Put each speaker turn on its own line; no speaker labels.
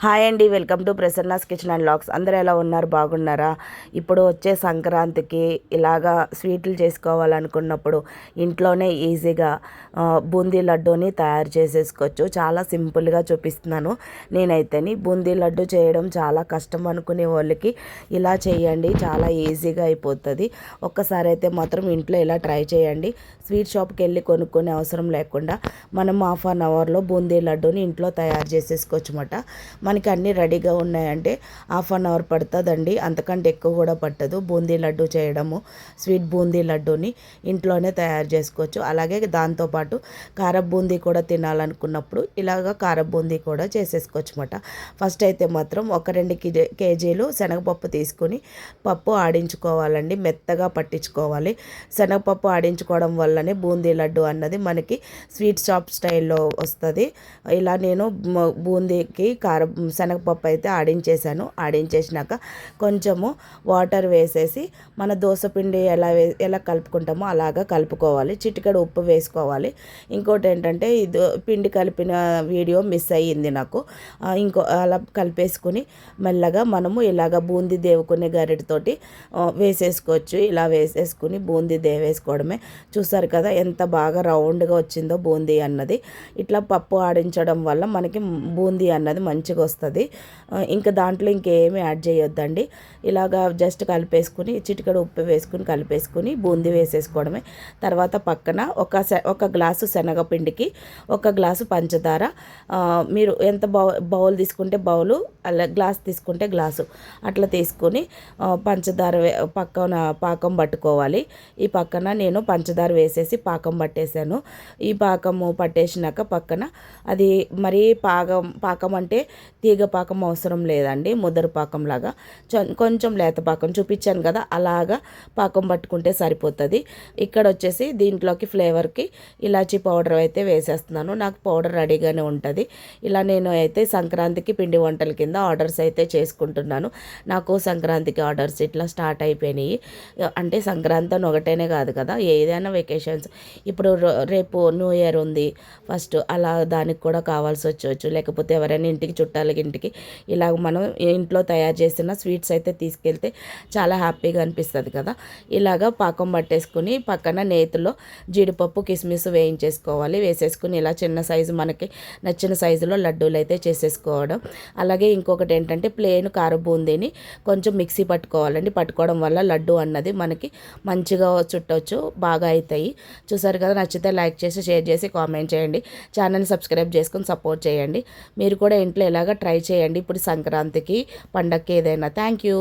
Hi అండి, welcome to Prasanna's kitchen and logs. అందరూ ఎలా ఉన్నారు? బాగున్నారా? ఇప్పుడు వచ్చే సంక్రాంతికి ఇలాగా స్వీట్లు చేసుకోవాలనుకున్నప్పుడు ఇంట్లోనే ఈజీగా బూందీ లడ్డూని తయారు చేసేసుకోవచ్చు. చాలా సింపుల్గా చూపిస్తున్నాను నేనైతేని. బూందీ లడ్డు చేయడం చాలా కష్టం అనుకునే వాళ్ళకి ఇలా చేయండి, చాలా ఈజీగా అయిపోతుంది. ఒక్కసారి అయితే మాత్రం ఇంట్లో ఇలా ట్రై చేయండి. స్వీట్ షాప్కి వెళ్ళి కొనుక్కునే అవసరం లేకుండా మనం హాఫ్ అన్ అవర్లో బూందీ లడ్డూని ఇంట్లో తయారు చేసేసుకోవచ్చు అన్నమాట. మనకి అన్నీ రెడీగా ఉన్నాయంటే హాఫ్ అన్ అవర్ పడుతుందండి, అంతకంటే ఎక్కువ కూడా పట్టదు. బూందీ లడ్డు చేయడము, స్వీట్ బూందీ లడ్డూని ఇంట్లోనే తయారు చేసుకోవచ్చు. అలాగే దాంతోపాటు కార బూందీ కూడా తినాలనుకున్నప్పుడు ఇలాగ కార బూందీ కూడా చేసేసుకోవచ్చు అన్నమాట. ఫస్ట్ అయితే మాత్రం ఒక 2 కేజీలు శనగపప్పు తీసుకొని పప్పు ఆడించుకోవాలండి, మెత్తగా పట్టించుకోవాలి. శనగపప్పు ఆడించుకోవడం వల్లనే బూందీ లడ్డు అన్నది మనకి స్వీట్ షాప్ స్టైల్లో వస్తుంది. ఇలా నేను బూందీకి శనగపప్పు అయితే ఆడించేసినాక కొంచెము వాటర్ వేసేసి మన దోసపిండి ఎలా కలుపుకుంటామో అలాగా కలుపుకోవాలి. చిటికెడు ఉప్పు వేసుకోవాలి. ఇంకోటి ఏంటంటే ఇది పిండి కలిపిన వీడియో మిస్ అయ్యింది నాకు. అలా కలిపేసుకుని మెల్లగా మనము ఇలాగ బూందీ దేవుకునే గరిటతోటి వేసేసుకోవచ్చు. ఇలా వేసేసుకుని బూందీ దేవేసుకోవడమే. చూసారు కదా ఎంత బాగా రౌండ్గా వచ్చిందో బూందీ అన్నది. ఇట్లా పప్పు ఆడించడం వల్ల మనకి బూందీ అన్నది మంచిగా వస్తుంది. ఇంకా దాంట్లో ఇంకేమీ యాడ్ చేయొద్దండి. ఇలాగా జస్ట్ కలిపేసుకుని చిటికెడు ఉప్పు వేసుకుని కలిపేసుకుని బూందీ వేసేసుకోవడమే. తర్వాత పక్కన ఒక గ్లాసు శనగపిండికి 1 గ్లాసు పంచదార, మీరు ఎంత బౌల్ తీసుకుంటే బౌలు, అలా గ్లాస్ తీసుకుంటే గ్లాసు అట్లా తీసుకొని పంచదార పక్కన పాకం పట్టుకోవాలి. ఈ పక్కన నేను పంచదార వేసేసి పాకం పట్టేశాను. ఈ పాకము పట్టేసినాక పక్కన అది మరీ పాకం అంటే తీగ పాకం అవసరం లేదండి, ముద్దరు పాకంలాగా కొంచెం లేత పాకం చూపించాను కదా, అలాగా పాకం పట్టుకుంటే సరిపోతుంది. ఇక్కడ వచ్చేసి దీంట్లోకి ఫ్లేవర్కి ఇలాచీ పౌడర్ అయితే వేసేస్తున్నాను. నాకు పౌడర్ రెడీగానే ఉంటుంది. ఇలా నేను అయితే సంక్రాంతికి పిండి వంటల కింద ఆర్డర్స్ అయితే చేసుకుంటున్నాను. నాకు సంక్రాంతికి ఆర్డర్స్ ఇట్లా స్టార్ట్ అయిపోయినాయి. అంటే సంక్రాంతి అని ఒకటేనే కాదు కదా, ఏదైనా వెకేషన్స్ ఇప్పుడు రేపు న్యూ ఇయర్ ఉంది ఫస్ట్, అలా దానికి కూడా కావాల్సి వచ్చవచ్చు. లేకపోతే ఎవరైనా ఇంటికి చుట్టాలకి ఇంటికి ఇలాగ మనం ఇంట్లో తయారు చేసిన స్వీట్స్ అయితే తీసుకెళ్తే చాలా హ్యాపీగా అనిపిస్తుంది కదా. ఇలాగ పాకం పట్టేసుకుని పక్కన నేతిలో జీడిపప్పు కిస్మిస్ వేయించేసుకోవాలి. వేసేసుకుని ఇలా చిన్న సైజు మనకి నచ్చిన సైజులో లడ్డూలు అయితే చేసేసుకోవడం. అలాగే ఇంకొకటి ఏంటంటే ప్లేన్ కార బూందీని కొంచెం మిక్సీ పట్టుకోవాలండి. పట్టుకోవడం వల్ల లడ్డు అన్నది మనకి మంచిగా చుట్టవచ్చు, బాగా అవుతాయి. చూసారు కదా, నచ్చితే లైక్ చేసి షేర్ చేసి కామెంట్ చేయండి. ఛానల్ని సబ్స్క్రైబ్ చేసుకొని సపోర్ట్ చేయండి. మీరు కూడా ఇంట్లో ఇలాగ ట్రై చేయండి ఇప్పుడు సంక్రాంతికి పండగకి ఏదైనా. Thank you.